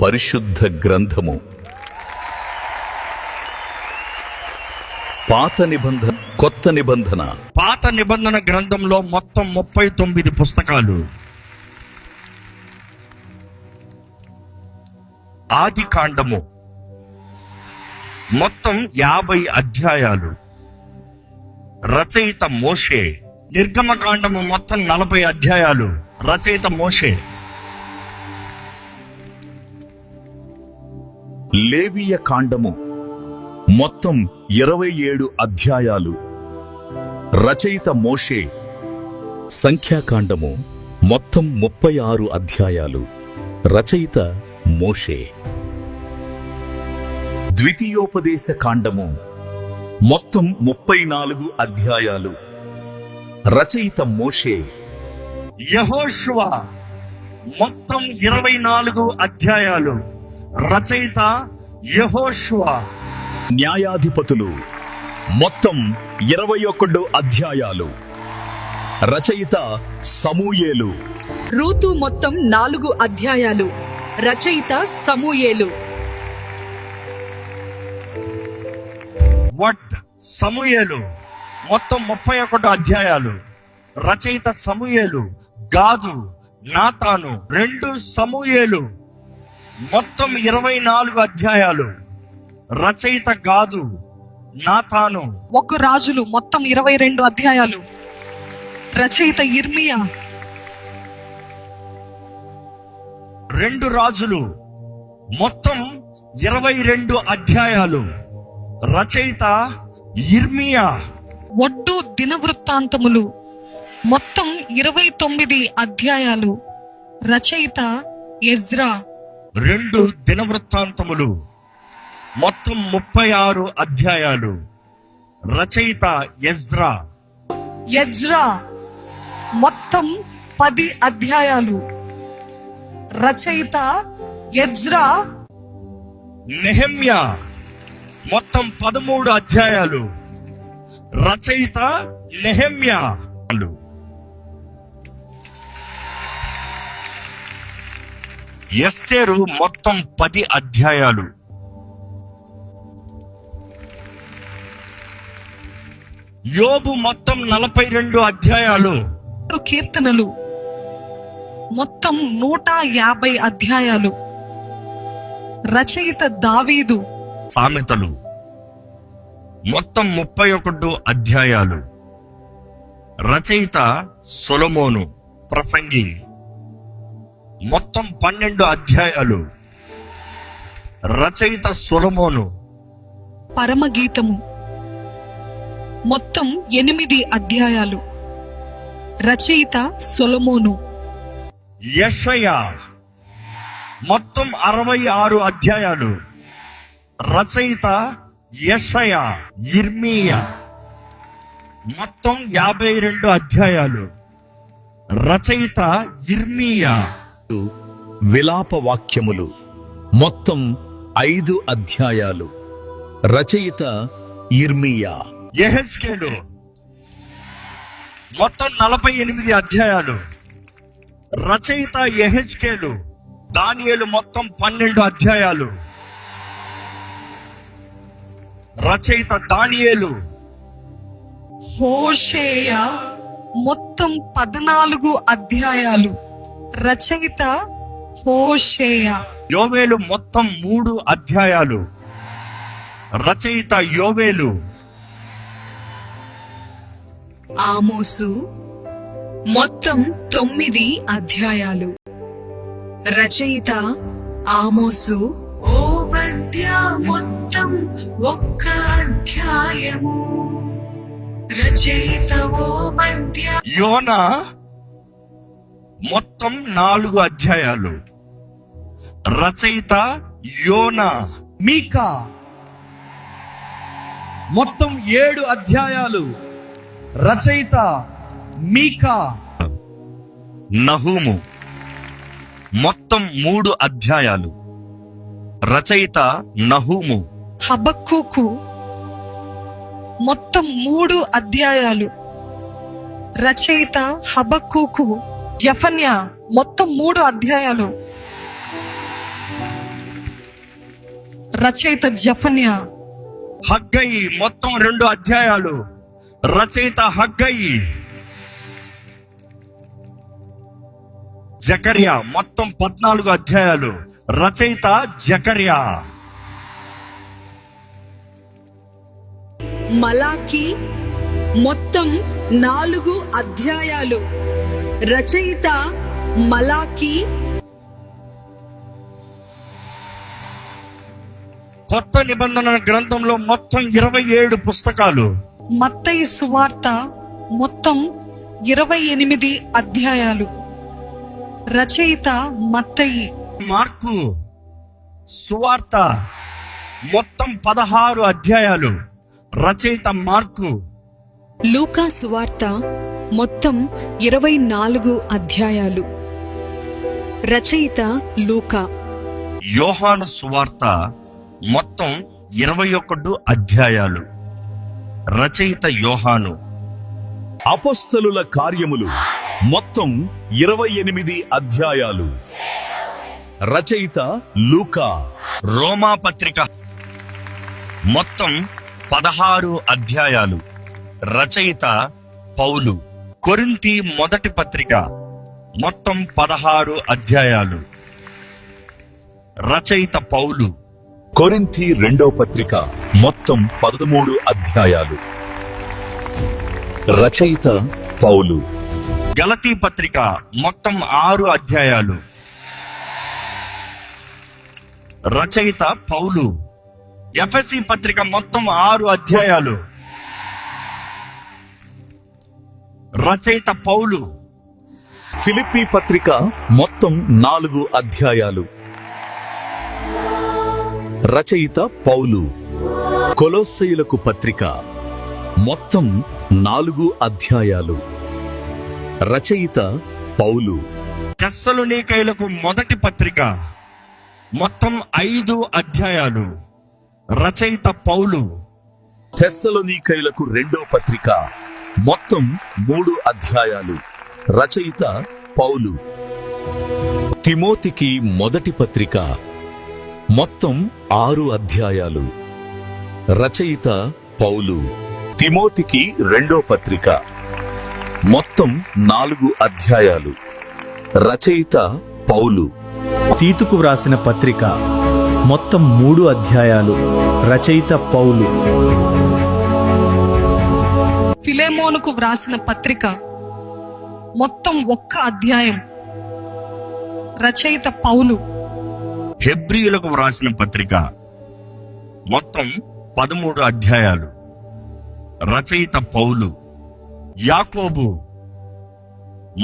పరిశుద్ధ గ్రంథము. పాత నిబంధన, కొత్త నిబంధన. పాత నిబంధన గ్రంథంలో మొత్తం 39 పుస్తకాలు. ఆది కాండము మొత్తం 50 అధ్యాయాలు. రచయిత మోషే. నిర్గమకాండము మొత్తం 40 అధ్యాయాలు. రచయిత మోషే. లేవియ కాండము మొత్తం 27 అధ్యాయాలు. రచయిత మోషే. సంఖ్యాకాండము మొత్తం 36 అధ్యాయాలు. రచయిత మోషే. ద్వితీయోపదేశ కాండము మొత్తం 34 అధ్యాయాలు. రచయిత మోషే. యెహోషువ మొత్తం 24 అధ్యాయాలు. రచయిత యెహోషువ. న్యాయాధిపతులు మొత్తం 21 అధ్యాయాలు. రచయిత సమూయేలు. రూతు మొత్తం 4 అధ్యాయాలు. రచయిత సమూయేలు. వడ్ సమూయేలు మొత్తం 31 అధ్యాయాలు. రచయిత సమూయేలు. గాదు, నాతాను 2 సమూయేలు మొత్తం 24 అధ్యాయాలు. రచయిత గాదు, నాతాను. 1 రాజులు మొత్తం 22 అధ్యాయాలు. రచయిత యిర్మియా. 2 రాజులు మొత్తం 22 అధ్యాయాలు. రచయిత యిర్మియా. ఒట్టు దినవృత్తాంతములు మొత్తం 29 అధ్యాయాలు. రచయిత ఎజ్రా. 2 దినవృత్తాంతములు మొత్తం 36 అధ్యాయాలు. రచయిత ఎజ్రా. ఎజ్రా మొత్తం 10 అధ్యాయాలు. రచయిత ఎజ్రా. నెహెమ్యా మొత్తం 13 అధ్యాయాలు. రచయిత నెహెమ్యా. ఎస్తేరు మొత్తం 10 అధ్యాయాలు. యోబు మొత్తం 42 అధ్యాయాలు. కీర్తనలు మొత్తం 150 అధ్యాయాలు. రచయిత దావీదు. సామెతలు మొత్తం 31 అధ్యాయాలు. రచయిత సొలొమోను. ప్రసంగి మొత్తం 12 అధ్యాయాలు. రచయిత సొలొమోను. పరమగీతము మొత్తం 8 అధ్యాయాలు. రచయిత సొలొమోను. యెషయా మొత్తం 66 అధ్యాయాలు. రచయిత యెషయా. యిర్మీయా మొత్తం 52 అధ్యాయాలు. రచయిత యిర్మీయా. విలాప వాక్యములు మొత్తం 5 అధ్యాయాలు. రచయిత యిర్మీయా. యెహెజ్కేలు మొత్తం 48 అధ్యాయాలు. రచయిత యెహెజ్కేలు. దానియేలు మొత్తం 12 అధ్యాయాలు. రచయిత దానియేలు. హోషేయ మొత్తం 14 అధ్యాయాలు. రచయిత హోషేయ. యోవేలు మొత్తం 3 అధ్యాయాలు. రచయిత యోవేలు. ఆమోసు మొత్తం 9 అధ్యాయాలు. రచయిత ఆమోసు. ఓబద్యా మొత్తం 1 అధ్యాయము. రచయిత ఓబద్యా. యోనా మొత్తం 4 అధ్యాయాలు. రచయిత యోనా. మీకా మొత్తం 7 అధ్యాయాలు. రచయిత మీకా. నహూము మొత్తం 3 అధ్యాయాలు. రచయిత నహూము. హబక్కూకు మొత్తం 3 అధ్యాయాలు. రచయిత హబక్కూకు. జెఫన్యా మొత్తం 3 అధ్యాయాలు. రచయిత జఫన్యా. హగ్గయి మొత్తం 2 అధ్యాయాలు. రచయిత హగ్గయి. జకర్యా మొత్తం 14 అధ్యాయాలు. రచయిత జకర్యా. మలాకి మొత్తం 4 అధ్యాయాలు. రచయిత మలాకి. కొత్త నిబంధన గ్రంథంలో మొత్తం 27 పుస్తకాలు. మత్తయి సువార్త మొత్తం 28 అధ్యాయాలు. రచయిత మత్తయి. మార్కు సువార్త మొత్తం 16 అధ్యాయాలు. రచయిత మార్కు. లూకా సువార్త మొత్తం 24 అధ్యాయాలు. రచయిత లూకా. యోహాను సువార్త మొత్తం 21 అధ్యాయాలు. రచయిత యోహాను. అపొస్తలుల కార్యములు మొత్తం 28 అధ్యాయాలు. రచయిత లూకా. రోమా పత్రిక మొత్తం 16 అధ్యాయాలు. రచయిత పౌలు. కొరింథీ మొదటి పత్రిక మొత్తం 16 అధ్యాయాలు. రచయిత పౌలు. కొరింథీ రెండో పత్రిక మొత్తం 13 అధ్యాయాలు. రచయిత పౌలు. గలతీ పత్రిక మొత్తం 6 అధ్యాయాలు. రచయిత పౌలు. ఎఫెసీ పత్రిక మొత్తం 6 అధ్యాయాలు. రచయిత పౌలు. ఫిలిప్పీ పత్రిక మొత్తం 4 అధ్యాయాలు. రచయిత పౌలు. కొలొస్సీయులకు పత్రిక మొత్తం 4 అధ్యాయాలు. రచయిత పౌలు. తెస్సలోనికైలకు మొదటి పత్రిక మొత్తం 5 అధ్యాయాలు. రచయిత పౌలు. తెస్సలోనికైలకు రెండో పత్రిక మొత్తం 3 అధ్యాయాలు. రచయిత పౌలు. తిమోతికి మొదటి పత్రిక మొత్తం 6 అధ్యాయాలు. రచయిత పౌలు. తిమోతికి రెండో పత్రిక మొత్తం 4 అధ్యాయాలు. రచయిత పౌలు. తీతుకు వ్రాసిన పత్రిక మొత్తం 3 అధ్యాయాలు. రచయిత పౌలు. ఫిలెమోనుకు వ్రాసిన పత్రిక మొత్తం 1 అధ్యాయం. రచయిత పౌలు. హెబ్రీయులకు వ్రాసిన పత్రిక మొత్తం 13 అధ్యాయాలు. రచయిత పౌలు. యాకోబు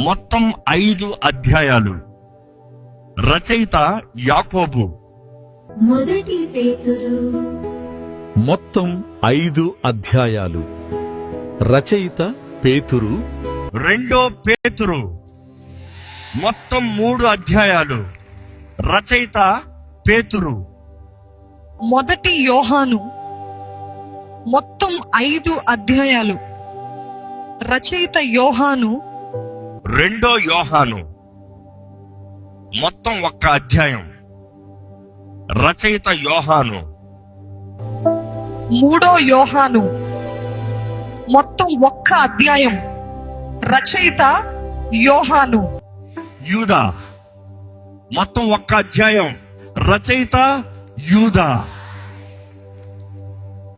మొత్తం 5 అధ్యాయాలు. రచయిత యాకోబు. మొదటి పేతురు మొత్తం 5 అధ్యాయాలు. రచయిత పేతురు. రెండో పేతురు మొత్తం 3 అధ్యాయాలు. రచయిత పేతురు. మొదటి యోహాను మొత్తం 5 అధ్యాయాలు. రచయిత యోహాను. రెండో యోహాను మొత్తం 1 అధ్యాయం. రచయిత యోహాను. మూడో యోహాను మొత్తం 1 అధ్యాయం. రచయిత యోహాను. యూదా మొత్తం 1 అధ్యాయం. రచయిత యూదా.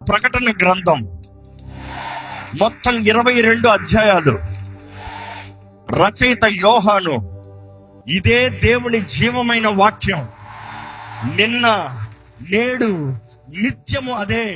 ప్రకటన గ్రంథం మొత్తం 22 అధ్యాయాలు. రచయిత యోహాను. ఇదే దేవుని జీవమైన వాక్యం. నిన్న నేడు నిత్యము అదే.